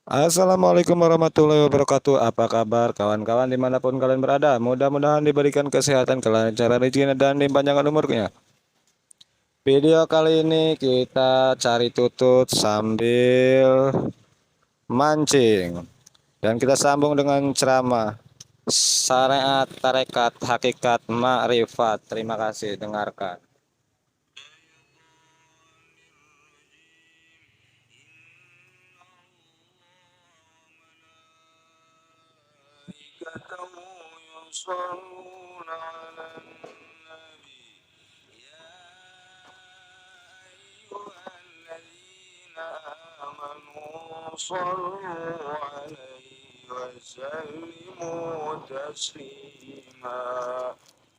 Assalamualaikum warahmatullahi wabarakatuh. Apa kabar kawan-kawan dimanapun kalian berada? Mudah-mudahan diberikan kesehatan, kelancaran rezeki dan dipanjangkan umurnya. Video kali ini kita cari tutut sambil mancing. Dan kita sambung dengan ceramah syariat, tarekat, hakikat, makrifat. Terima kasih, dengarkan. صلوا عليه وسلموا تسليما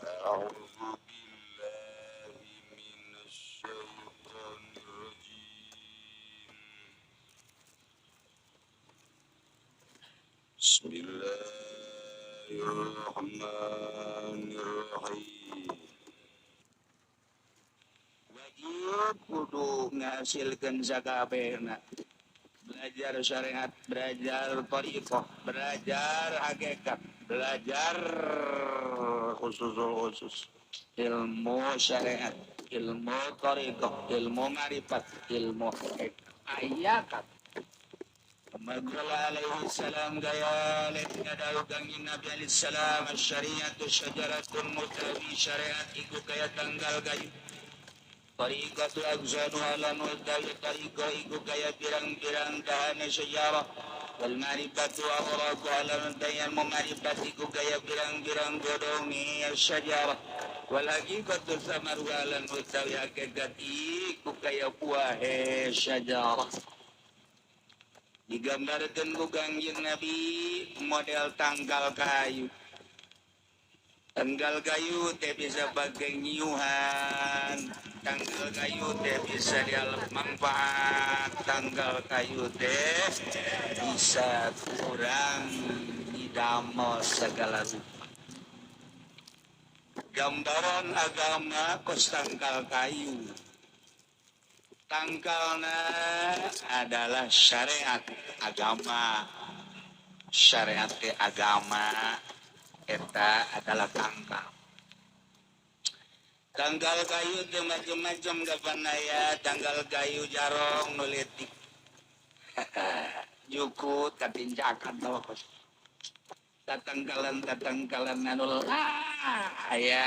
أعوذ بالله من الشيطان الرجيم بسم الله الرحمن الرحيم wajib kudu ngasilkeun sakabehna belajar syariat, belajar thariqah, belajar hakikat, belajar khusus ilmu syariat, ilmu thariqah, ilmu marifat, ilmu hakikat. Ayakat Maghrala alaihi salam gaya letnya dalugangi Nabi alaihi salam syariatu syajaratun mutawi syariat iku gaya tanggal gayu Tariqatu agzanu ala nu'dawi tariqah iku gaya pirang-pirang dahana sejarah wal marifatu awraku ala nu'dayan memarifat iku gaya pirang-pirang godongi sejarah wal hakikatu samaru ala nu'dawi hakikat iku gaya buah sejarah digambarkan ku gangjeng Nabi model tanggal kayu teh bisa pakai nyuhan tanggal kayu teh bisa dialap manfaat tanggal kayu teh bisa kurang didamel segala rupa gambaran agama kos tanggal kayu tangkalna adalah syariat agama syariat agama eta adalah tanggal kayu teh macam-macam kapanaya tanggal kayu jarong nuletik jukut katinjakan tawakos tatangkalan anu aya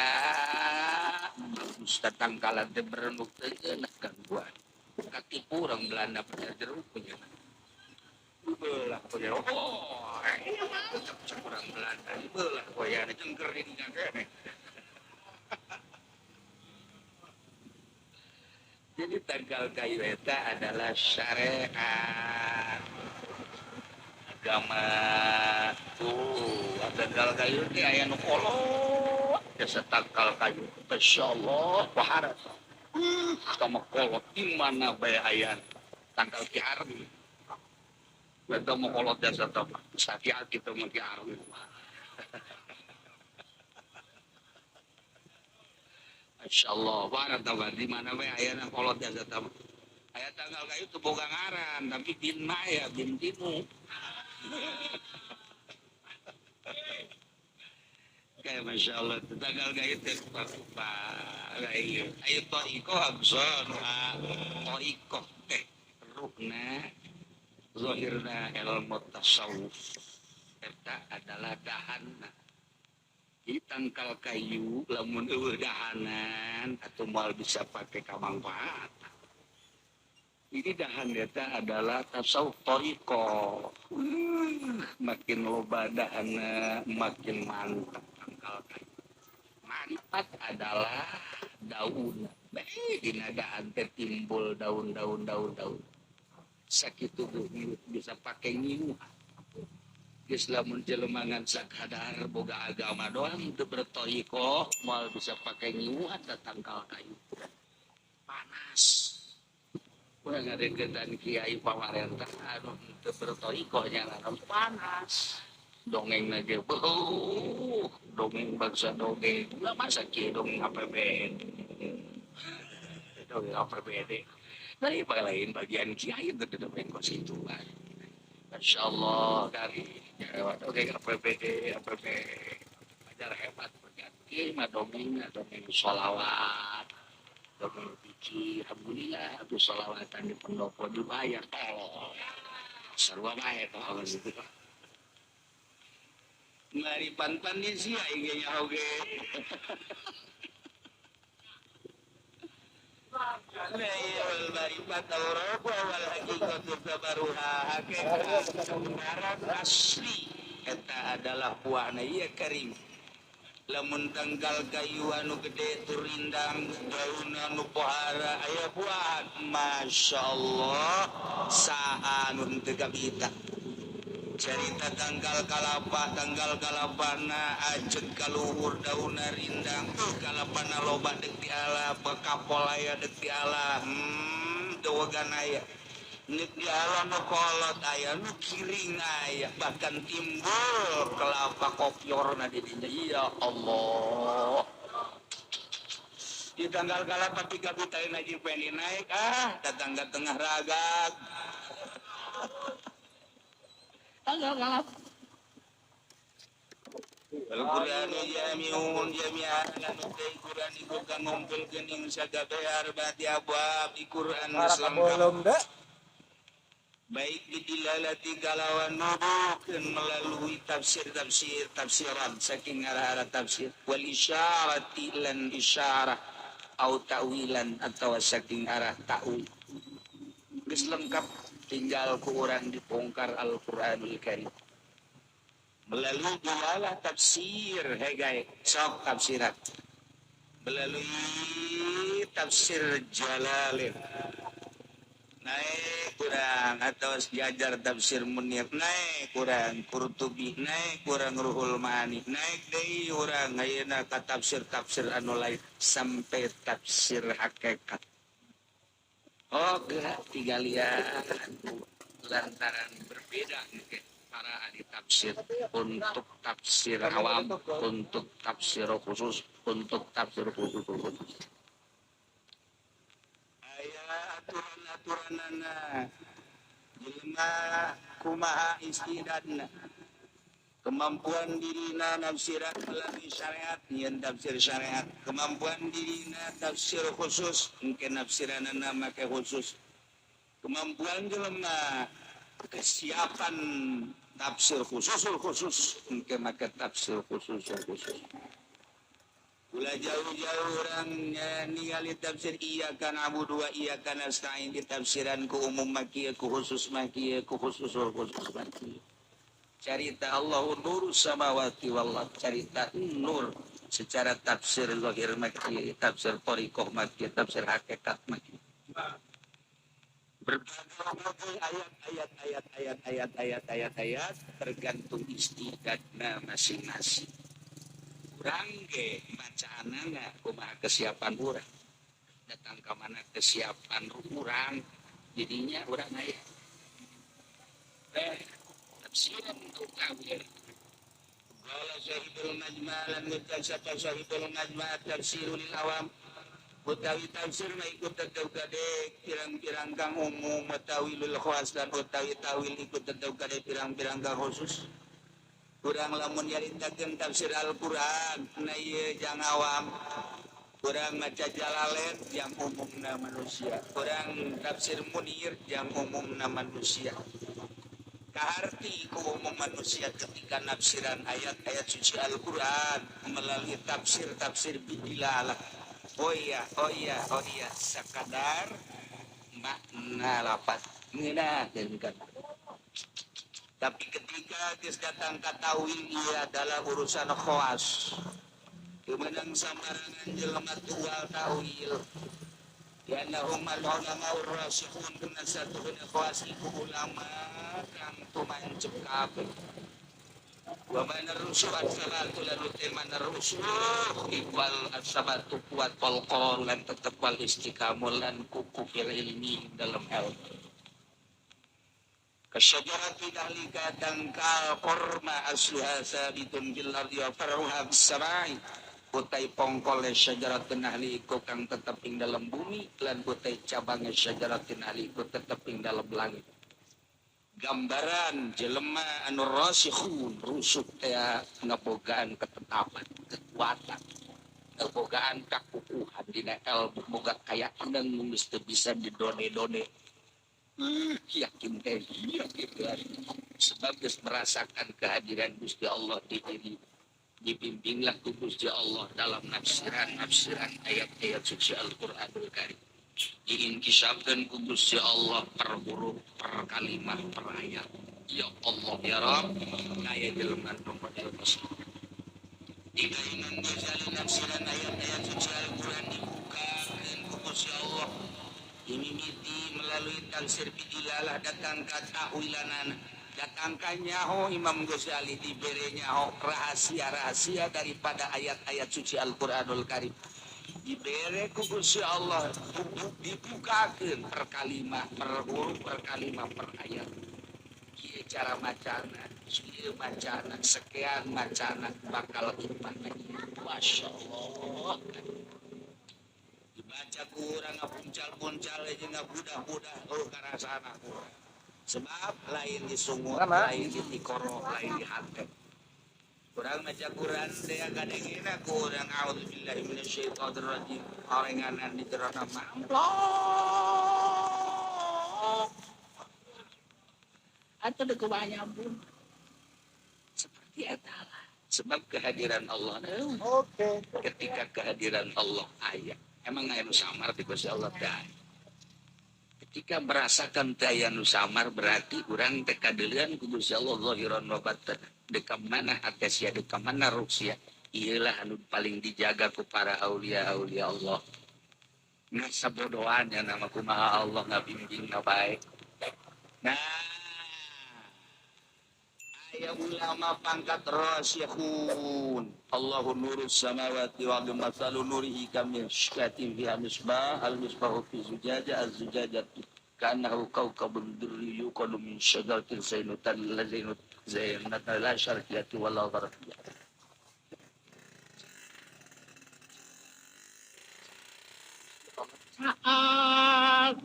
tatangkalan teh berembuk teh enak gangguan katipu orang Belanda pada jeruk punya belah punya orang Belanda belah punya jengkerin kene. Jadi tanggal kayu eta adalah syariat agama tanggal kayu ini aya nu kolot jasa tanggal kayu masyaallah paharat sama kolot di mana bae aya tanggal kiharni eta mau kolot jasa tama sakit kita mau kiharni masyaallah paharat di mana bae aya kolot jasa tama aya tanggal kayu teu boga ngaran tapi bin maya bin dinu kayak masya Allah tanggal kayu teh ayo toiko agson toiko teh rukna zahirna ilmu tasawuf eta adalah dahana di tangkal kayu lamun eueuh dahanan atau mal bisa pakai kamanfaat. Ini dahan eta adalah tasawuf thariqah. Makin loba dahana makin mantap tangkal kayu. Marifat adalah daun. Dina dahan teh timbul daun. Sakitu bisa pakai nyiu. Geus lamun jelema ngan sakadar boga agama doang teu berthariqah moal bisa pakai nyiu ada tangkal kayu. Panas. Kurang ada kedan kiai pamarentah anu teu berthariqah nyana panas. Dongeng lagi dongeng bangsa dongeng nggak masa ki dongeng APBD dongeng APBD dari lain bagian kiai itu dongeng konstituan Masya Allah dari oke APBD ajar hebat berganti dongeng sholawat dongeng biji alhamdulillah itu sholawatan di pendopo dibayar tolong sarwa bae tolong gitu mari pan-pan di sia igenya oge Layul maripat Europa wal hakikatu tabaruha hakikat kebenaran asli eta adalah buahna ieu karim lamun tanggal kayu anu gede turindang daun anu pohara aya buah masyaallah saha anu teu kabita cerita tanggal kalapana ajeng kaluhur dauna rindang kalapana loba deuk di ala bekapol aya deuk di ala dogan aya neuk di ala nu kolot aya nu kiring aya bahkan timbul kelapa kopiorna di dinya ya Allah di tanggal kalapa 3 bitaeun aja pengen naik datangga tengah ragak tanggal kalapa Al-Quran jami'un jami'an nutai Quran iku kang ngumpulkeun ing sagabear bati abwab di Quran selengkap baik bidilalati kalawan nuduhkeun melalui tafsiran saking arah-arah tafsir wal isyarati lan isyarah au ta'wilan atau saking arah ta'wil geus lengkap tinggal ku urang dibongkar Al-Qur'anul Karim melalui dilalah tafsir hegai sok tafsiran melalui tafsir Jalalain naik kurang atau sejajar tafsir Munir naik kurang Qurtubi naik kurang Ruhul Maani naik deui urang ayeuna ka tafsir anu lain sampai tafsir hakikat tiga lihat lantaran berbeda gitu para ahli tafsir untuk tafsir awam, untuk tafsir khusus, untuk tafsir khusus. Aya aturan-aturanana jelema kumaha istidadna kemampuan dirina nafsiran melalui syariat nyen tafsir syariat kemampuan dirina tafsir khusus mungkin nafsiranana make khusus kemampuan jelema kesiapan tafsir khusus mungkin make tafsir khusus ulah jauh-jauh orangnya ningali tafsir iya kan abudu wa iya kan nasta'in di tafsiran ku umum makiya ku khusus makiya ku khusus makiya cerita Allah nur samawati wal ard cerita nur secara tafsir zahir makiya tafsir thariqah makiya tafsir hakikat makiya berbagai ayat tergantung istidadna masing-masing. Urang ge bacaanana kumaha kesiapan urang. Datang ka mana kesiapan urang jadinya urang aya. Tafsiran untuk tawil. Qala sahibul majma' lan mutasabba sahibul majma' tafsirul awam. Utawi tafsir na ikut tetap kade pirang-pirang kang umum tawilul khas dan utawi tawil ikut tetap kade pirang-pirang kang khusus kurang lamun nyaritakeun tafsir Al-Qur'an na ieu jang awam kurang maca Jalalain jang umumna manusia kurang tafsir Munir jang umumna manusia kaharti ku umum manusia ketika nafsiran ayat-ayat suci Al-Qur'an melalui tafsir bidilalah Oh iya, sekadar makna lapat ngeunaheun. Tapi ketika geus datang ka tawil ieu adalah urusan khawas. Kemenang sambarangan jelema tual tawil. Yanahum al-ulama ar-rasikhun kana satuhun khawas iku ulama kang tumancep kabeh. Wa mana rusuh as-salatu lan mana rusuh iqbal as-sabatu kuat wal qaul lan tetep wal istiqamah lan kuku fil ilmi dalam ilmu kasyajarati dalika dangkal korma asluha sabitun fil ardi wa faruha bis samai utai pongkol syajaratun ahli iku kang tetep ing dalam bumi lan utai cabang syajaratun ahli iku tetep ing dalam langit gambaran jelema anu rasikhun rusuk teh ngabogaan ketetapan kekuatan ngabogaan kakukuhan dina ilmu boga keyakinan geus teu bisa didone-done yakin teh yakin sebab geus merasakan kehadiran Gusti Allah di diri dibimbinglah ku Gusti Allah dalam nafsiran ayat-ayat suci Al-Qur'anul Karim diinkisafkan ku Gusti Allah per huruf per kalimat per ayat ya Allah ya Rabb kaya jelema nu model dikainan Ghazali nafsiran ayat-ayat suci Al-Qur'an dibuka dan ku Gusti Allah ini miti melalui tafsir bidilalah datang kata wilanana datangkan nyaho Imam Ghazali diberi nyaho rahasia-rahasia daripada ayat-ayat suci Al-Qur'anul Karim diberi ku Gusti Allah dibukakeun per kalimat per huruf per kalimat per ayat kieu cara macana kieu macana sekian macana bakal iman masyaallah dibaca kurang ngapuncal-puncal jeung ngabudah-budah karasana kurang sebab lain di sungut lain di tikoro lain di hate kurang maca Quran teh gadengna kurang auzubillahi minasyaitonir rajim orenganan di jero nama Allah atau deuk nyambung seperti eta lah sebab kehadiran Allah ketika kehadiran Allah aya emang aya nu samar di Gusti Allah teh ketika merasakan daya nu samar berarti urang teh kadeuleun ku Gusti Allah zahiran wa batan dekam mana hakasia dekam mana ruqsya ialah anu paling dijaga ku para aulia-aulia Allah nah sabodoannya nama kumaha Allah ngabimbing baik nah aya ulama pangkat rasikhun Allahu nurus samawati wal ardi masalu nurihi kamishkatin fiha misbah al-misbahu fi zujajah az-zujajatu kanahu kawkabun durri yuqadu min syajaratin zainatan zainatan la syarqiyati wala gharqiyati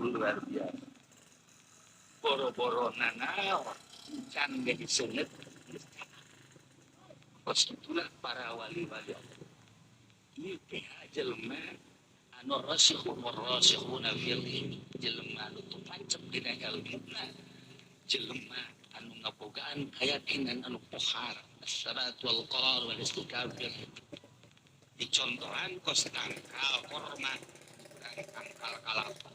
luar biasa boro-boro nanaon can ge seuneut pos itulah para wali-wali Allah ieu teh jelema anu rasikhuna fil ilmi jelema anu pancep dina ilmuna jelema anu ngabogaan keyakinan anu pohar as-salat wal qarar wal istiqamah dicontohan kos tangkal korma tangkal kalapa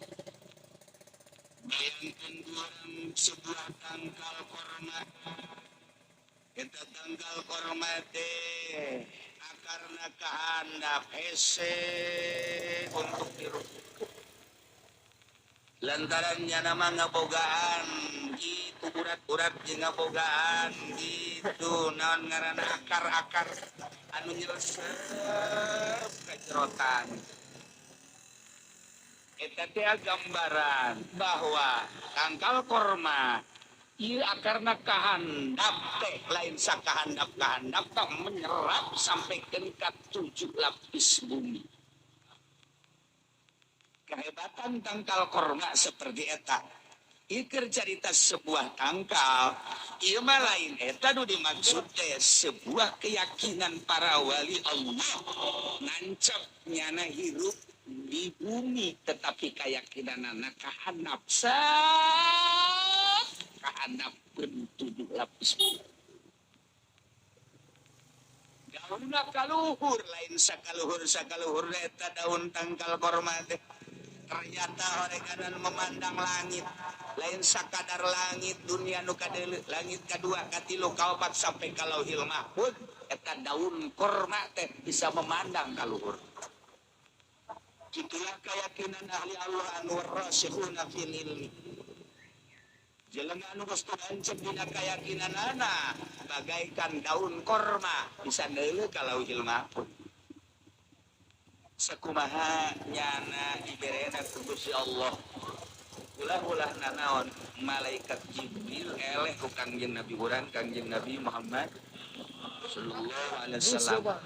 bayangkan orang sebuah tangkal korma kita tangkal korma teh akarna kahandap hese untuk dirusuk lantarannya nama ngabogaan gitu urat-urat jeung ngabogaan gitu naon ngaranna akar-akar anu nyelesep ka jerotan eta teh gambaran bahwa tangkal korma ieu akarna kahandap teh lain sakahandap teh menyerap sampai ke tingkat 7 lapis bumi. Kehebatan tangkal korma seperti eta. Iker cerita sebuah tangkal, ieu mah lain eta nu dimaksud teh sebuah keyakinan para wali Allah ngancep nyana hirup di bumi tetapi keyakinanana kahandap kahandap 7 lapis bumi. Daunna kaluhur lain sakaluhur eta daun tangkal korma teh. Ternyata orang memandang langit lain sakadar langit dunia nu kadeuleu langit kadua katilu kaopat sampai kalau lauhil mahfuz eta daun korma teh bisa memandang ka luhur. Itulah keyakinan ahli Allah anu rasikhuna fil ilmi. Jelema anu geus hancep dina keyakinanana bagaikan daun korma bisa neuleuh ka lauhil mahfuz. Sakumaha nyana diberena ku Gusti Allah ulah-ulah nanaon malaikat Jibril eleh ku Kangjeng Nabi urang Kangjeng Nabi Muhammad sallallahu alaihi wasallam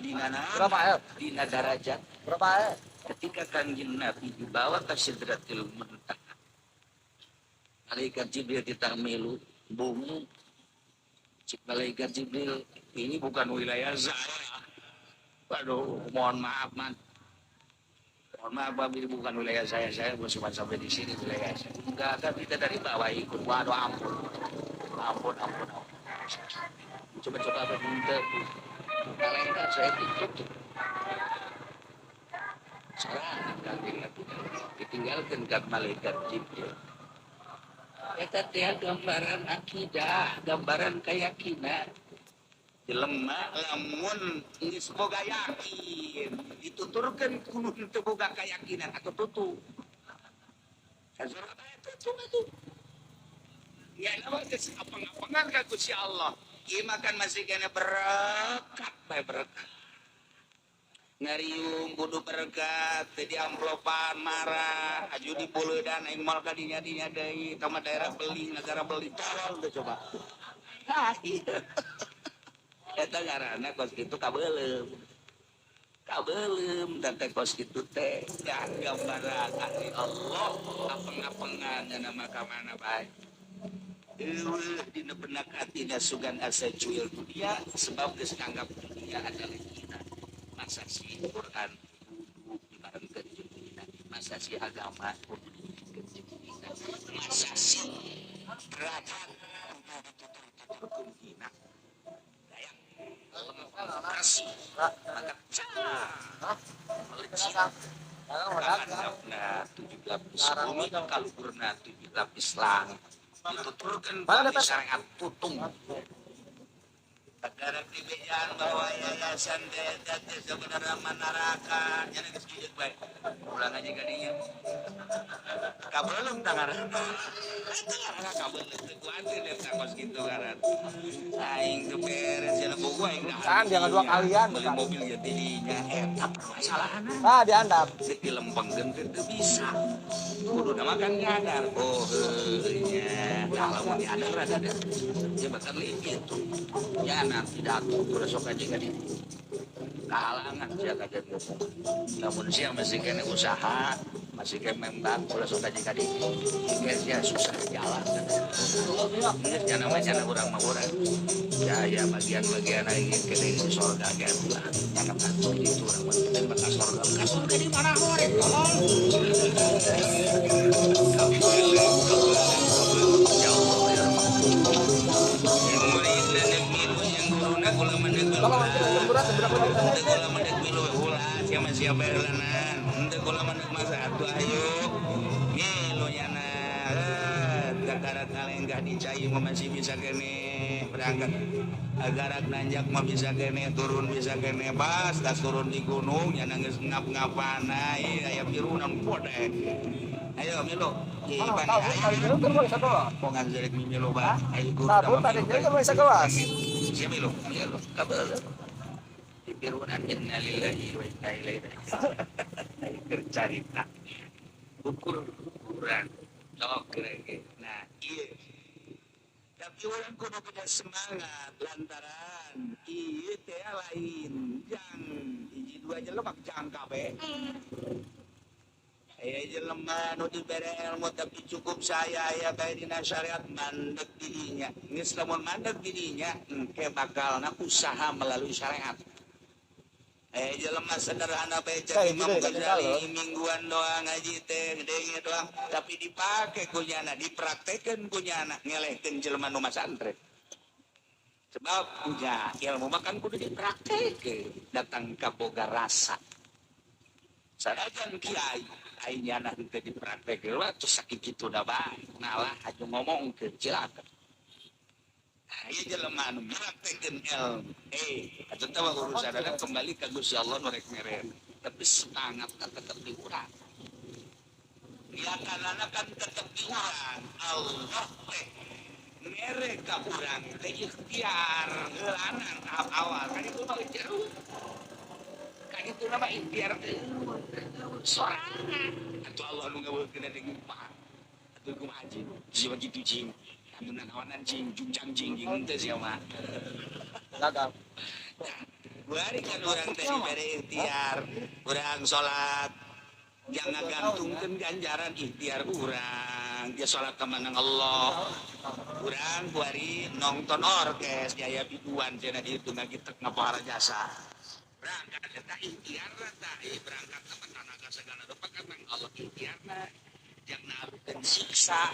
dina darajat berapa ketika Kangjeng Nabi dibawa ke Sidratil Muntaha malaikat Jibril ditamilu bumi. Cik malaikat Jibril, ini bukan wilayah saya. Waduh, mohon maaf man. Mohon maaf Pak, ini bukan wilayah saya cuma sampai di sini wilayah saya. Enggak, kan kita dari bawah ikut. Waduh, ampun. Ampun. Coba apa minta. Malaikat saya tutup. Sekarang ditinggalkan kan malaikat Jibril. Eta teh gambaran akidah, gambaran keyakinan. Jelema lamun geus boga yakin, dituturkeun kudu teu boga keyakinan atau tutup. Kazora bae tutup atuh. Ya nama geus apang-apangan ka Gusti Allah. Ieu makan masih kena berkat bae berkat. Ngariung kudu berkat di amplopan marah aju di puleudan aing mal kadinya deui ka daerah beli negara beli tolol teh coba. Eta ngaranna kos kitu kabeulem dan teh kos kitu teh ya gambaran ari Allah apeng-apengan nama ka mana bae. Eueuh dina benak atina sugan asa cuil dunia sebab geus nganggap dunia adalah kita. Masa si Quran dibarengkeun jeung dina, masa si agama dibarengkeun jeung dina, masa si derajat ditutur-tuturkeun dina. Dayang kasih maka melecit kahandapna 7 lapis bumi kaluhurna 7 lapis langit dituturkeun bagi syariat tutung. Negara dibejaan bahwa yayasan desa sebenarnya neraka jadi geus kieu bae. Ulang aja kadinya. Kabeulem tangaran. Kabeulem teu kuatir eta kos kitu ngaran. Aing teu beres cenah bogo aing kan jangan 2 kalian beli mobil ya tidinya eta permasalahanna. Diandap. Sik dilempengkeun teu bisa. Kudu makan nyadar. Oh nya kalau nyadar ada. Ya bakal gitu. Ya tidak udah sok aja kan ini kalangan siapa kan namun siang masih kena usaha masih kena membang udah sok aja kan ini guysnya susah jalan ya namanya orang mah orang ya bagian-bagian lagi kena di surga kan lah jangan takut itu orang kita bakal surga di mana orang siapa helanan henteu kula mandek masa atuh ayo ngilu nyana dakarat ngalenggah di cai mah masih bisa kene berangkat agarak nanjak mah bisa kene turun bisa kene pas tas turun di gunung nyana geus ngap-ngapana aya pirunan podek ayo milu ayo pongan jerek milu ba ayo guru tadi jadi bisa kelas sia milu kabel pirunan innalillahi wa inna ilaihi raji'un cerita ukuran sok gerege nah iya tapi orang kudu punya semangat lantaran ieu teh lain jang hiji dua jelema jang kabeh aya jelema nu dibere ilmu tapi cukup saya aya bae dina syariat mandeg dirinya geus lamun mandeg dirinya engke bakalna usaha melalui syariat. Jelema sederhana baca Imam Ghazali mingguan doang ngaji teh gede doang tapi dipake kunyana dipraktekeun kunyana ngelehkeun jelema nu masantren sebab punya ilmu makan kudu dipraktekeun datang ka boga rasa sanajan kiai ayeuna teu dipraktekeun wa atuh sakitu da bae nalah aju ngomongkeun cilaka. Ieu jelema anu praktekeun ilmu atuh teh urusanna kembali ka Gusti Allah nu rek mere tapi semangatna tetep di urang niatanana kan tetep di urang Allah teh mere ka urang teh ikhtiar heulanan tahap awal kan itu mah jero kan itu nama ikhtiar sorangan atuh Allah nu ngaweukeun deui mah atuh kumaha anjing siapa kitu cing anu kawanan cing junjang cing teh sia mah gagal bari kan urang teh dibere ikhtiar urang salat jangan gantungkeun ganjaran ikhtiar urang dia salat ka manang Allah kurang kuari nonton orkes jaya biduan cenah ditu ngagitek ngapahara jasa berangkat eta ikhtiarna tah berangkat ka tenaga segala rupa karena Allah ikhtiarna yang narukeun siksa.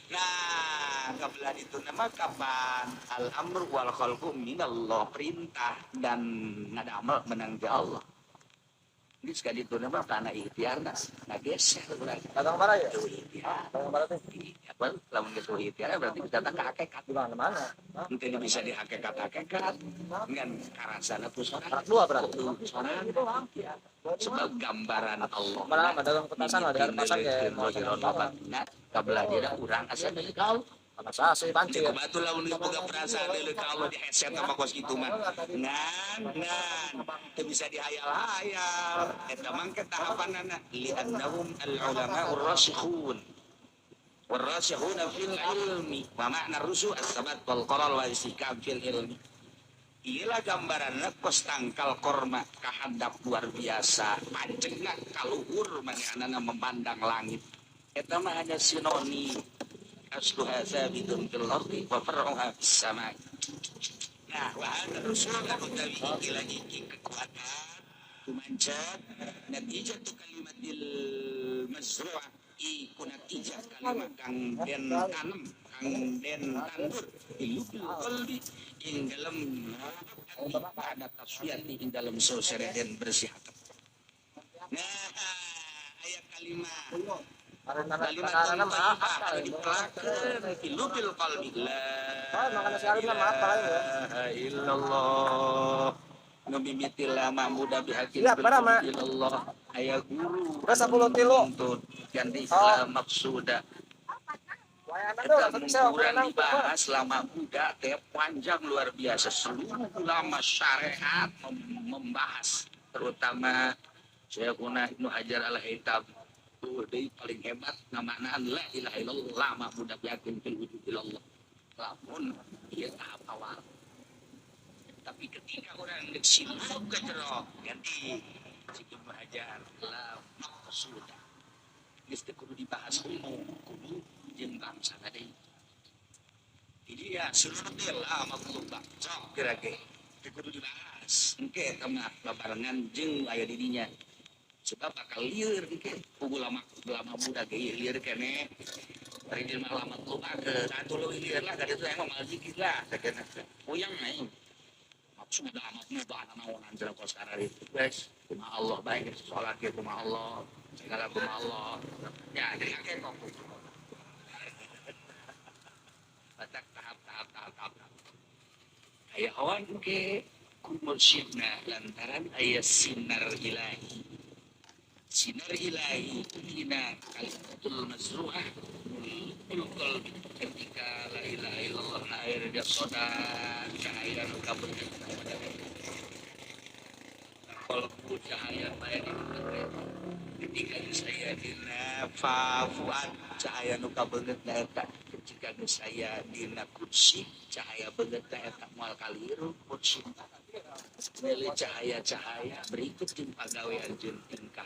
Nah, kabelah itu nama kapan al-amru wal khalqu minallah perintah dan ngadamal menang ke Allah. Ini sekali itu nama karena ikhtiar geser berarti. Datang mana ya? Ikhtiar. Datang mana tuh? Apa? Lamun geus ikhtiar berarti kita datang ke hakikat. Di mana? Mungkin bisa di hakikat dengan karasana pusana. Dua berarti. Sebab gambaran Allah. Mana dalam petasan ada pasang ya. Nah, kabelah dia urang asa deui kau. Masa sih panci ya. Kebetulan lamun boga perasaan deui ka Allah di headset apa kos kitu mah. Ngan, teu bisa dihayal-hayal. Eta mangke tahapanana li annahum al-ulama ar-rasikhun. War-rasikhuna fil ilmi. Wa ma'na rusu' as-sabat wal qarar wal istikam fil ilmi. Inilah gambaranna kos tangkal korma kahadap luar biasa. Pancegna kaluhur manehna memandang langit. Eta mah hanya sinonim. Asluha sabitun fil ardi wa far'uha fis sama'. Nah, wa hadha rusul al-mutawi ila kekuatan kumancat natijatu kalimatil mazru'ah iku natijah kalimat kang den tanam kang den tandur ilufil qalbi ing dalam pada taswiyati ing dalam sosere den bersih hati. Nah, ayat kalimat Karena apa? ilufil qalbi Makanya sekali apa ya? illallah ngabimitil lama muda bihaqin illallah ayah guru Berapa 10 kilo untuk ganti Islam maksuda. Kita kurang dibahas lama muda teh panjang luar biasa seluruh ulama syariat membahas terutama Syekhuna Ibnu Hajar al-Haytham dia paling hebat ngamaknaan la ilaha illallah lama muda yakin fil wujud illallah lamun dia tahap awal tapi ketika orang siluk ke jero ganti si Ibnu Hajar la maqsuda geus kudu dibahas umum kudu jeung bangsa tadi jadi ya seluruh dia lah makhluk bangsa kira-kira kudu dibahas engke tema babarengan jeung aya di dinya sebab bakal lieur engke ulama muda ge lieur keneh dari di malam makhluk ada satu leuwih lieur lah kada teh emang mal zikir lah sakena puyang aing maksud amat muda naonan cenah kos karari guys kumaha Allah baik salat ge kumaha Allah segala kumaha Allah ya jadi akeh kok batak tahap aya awan ke kumursyidna lantaran aya sinar ilahi hina kalimatul mazru'ah ulqal ketika la ilaha illallah na air dia soda cahaya kabut qalbu cahaya maya ketika saya dina fuad cahaya nu kabeungeut na eta ketika saya dina kursi cahaya beungeut na eta moal kaliru kursi nilai cahaya berikut jeung pagawean jeung tingkah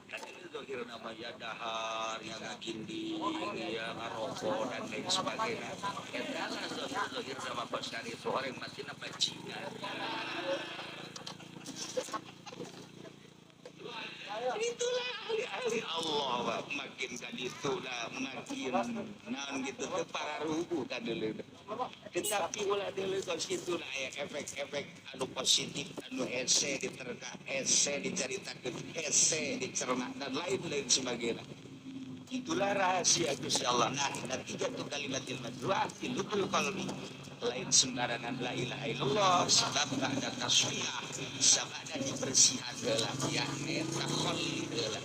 kan itu zohir nama ya dahar yang ngaginding ya ngarokok dan lain sebagainya eta lah zohir nama pasari orang mati napa Cina itulah ahli Allah makin kan itulah makin naon gitu teh pararuhu kan dulu tetapi ulah dulu kos itu lah ya efek-efek anu positif anu hese diterka hese diceritakeun hese dicerna dan lain-lain sebagainya itulah rahasia Gusti Allah nah natijatu kalimatil mazru'ah fil qalbi lain sembarangan la ilaha illallah sebab ada tasfiyah sabada dibersihan heula ya eta khalil heula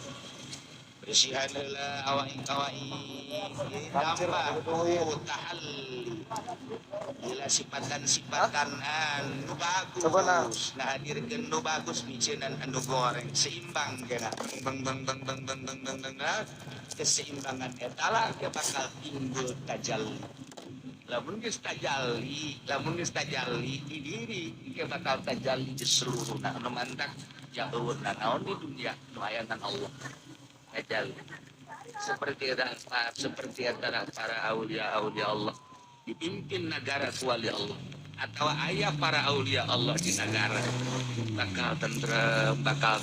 bersihan heula awai tambah tahalli ila sifatan anu bagus nah hadirkeun nu bagus micenan anu goreng seimbang geuna beng keseimbangan eta lah bakal timbul tajalli lamun geus tajalli di diri ke bakal tajalli di seluruh anu mantak jauhna naon di dunia nu ayangan Allah tajalli seperti antara para aulia Allah dipimpin negara wali Allah atau ayah para aulia Allah di negara bakal tentrem, bakal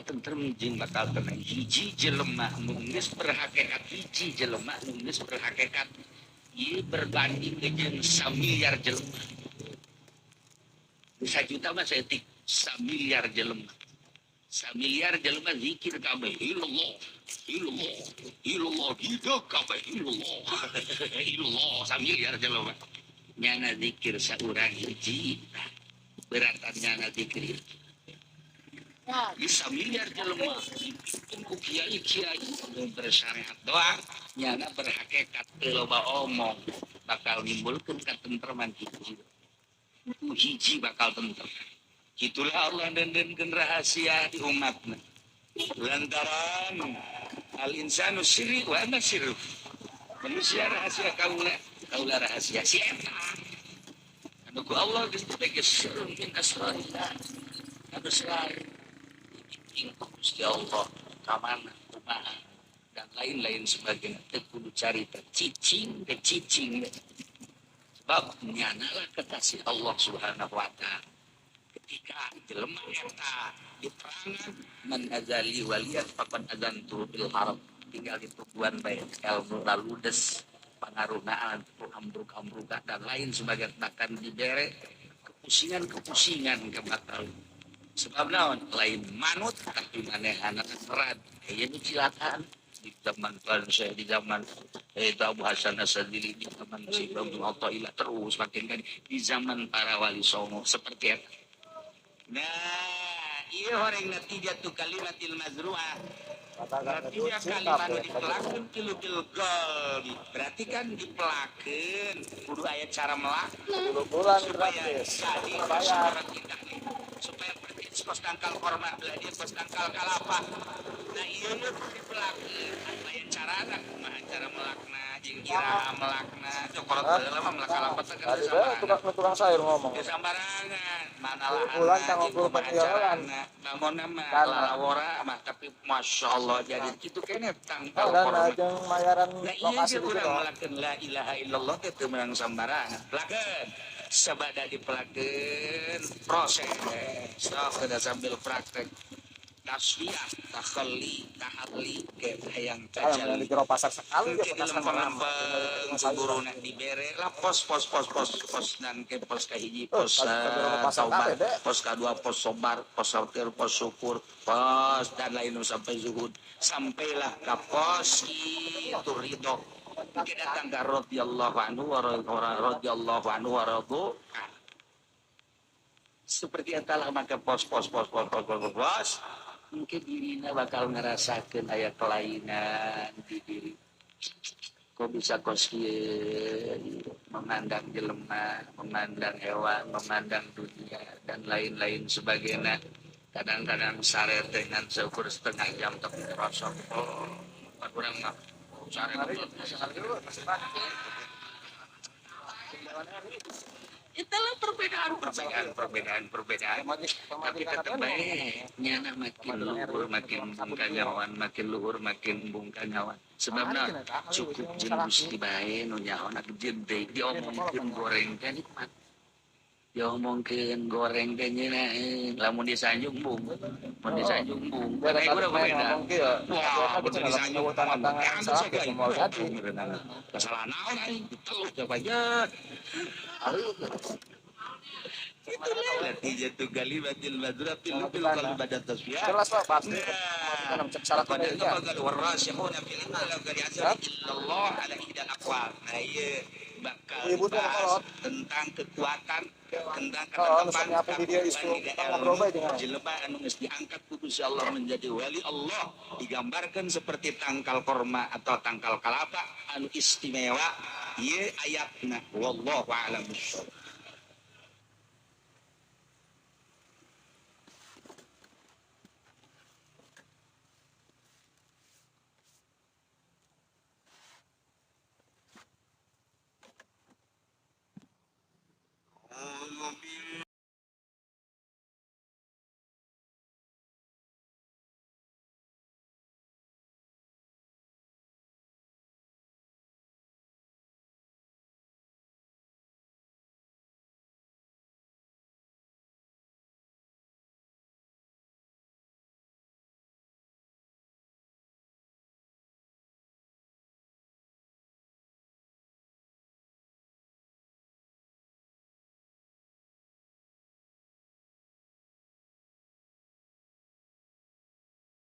tentrem jeung bakal tenang. Hiji jelema nulis berhakikat, hiji jelema nulis berhakikat ieu berbanding dengan 1 miliar jelema. 1 juta mah setik 1 miliar jelema. 1 miliar jelema zikir kabeh ilallah, ilallah, ilallah, hidup kabeh ilallah, ilallah 1 miliar jelema. Nyana zikir saurang hiji, beratan nyana zikir. Di 1 miliar jelema, ku kiai-kiai bersyariat doang, nyana berhakikat loba omong, bakal nimbulkeun katentreman hiji. Hiji bakal tentrem. Itulah Allah dendenkeun rahasia di umatna. Lantaran al-insanu sirri wa ana sirru. Manusia rahasia kaula rahasia si eta. Anu ku Allah geus dibagi sirrun min asrarillah. Anu selain Gusti Allah kamana kumaha dan lain-lain sebagainya teu kudu carita cicing ke cicing. Sebab nyana lah kekasih Allah Subhanahu wa taala. Ketika jelema eta di perangan man azali waliyan faqad azantu bil harb tinggal ditujuan bae ilmu laludes pangaruhnaan ambruk-ambruka dan lain sebagainya bahkan dibere kepusingan ke bakal sebab naon lain manut tapi manehana serat aya nu cilakaan di zaman saya di zaman Abu Hasan Asadili di zaman si Abdul Athaillah terus makin kan di zaman para wali songo seperti itu. Nah, iya horeng natijatu kalimatil mazru'ah. Natijah kalimat dipelakeun bil qalbi. Berarti kan dipelakeun kudu aya cara melakukan supaya jadi masyarakat kita nih. Supaya percis pos tangkal korma belah dia pos tangkal kalapa. Nah, iya nu dipelakeun aya carana kumaha cara melakna jeung iraha melakna. Cokorot baheula mah melak kalapa teh kan sambarangan. Tukang sayur ngomong. Sambarangan. Manalah bulan tanggal 20 namun nama lalawora mah tapi masya Allah jadi itu kayaknya tanggal dan korma. ajeng mayaran Nah iya lokasi dia urang melakukan la ilaha illallah itu menang sambarangan pelakeun sabada dipelakeun proses sok kada sambil praktek tasfiyah takhalli tahli ke hayang yang di jero pasar sekali dia bekas lempeng guruna dibere lah pos dan ke pos kahiji pos taubat pos kedua pos sobar pos sautir pos syukur pos dan lain sampai zuhud sampailah ke pos itu ridho kita datang ke radhiyallahu anhu wa radu seperti itulah maka pos mungkin dirinya bakal ngerasakan ayat kelainan di diri. Kok bisa memandang jelema, memandang hewan, memandang dunia dan lain-lain sebagainya. Kadang-kadang sare dengan seukur setengah jam tapi terasa kurang mah sare itulah perbedaan tapi tetap baik nyana makin luhur makin bungkanyawan makin luhur makin bungkanyawan sebabna cukup jeung Gusti bae nu nyaho nak jeung teh diomongkeun goreng teh nikmat diomongkeun goreng teh nyeuna lamun disanjung bung mun disanjung bung bae udah berbeda wah mun disanjung tangan salah kesalahan naon aing teluh jabaja natijatu kalimatil madratil bil qalbi badan tasbih jelas Pak pasti salah pada qagal warasihuna fil ilmi illallah ala idal aqwal nah ieu bakal tentang kekuatan tentang ketetapan jelema anu geus diangkat ku Gusti Allah menjadi wali Allah digambarkan seperti tangkal korma atau tangkal kalapa anu istimewa ieu ayatna wallahu a'lam.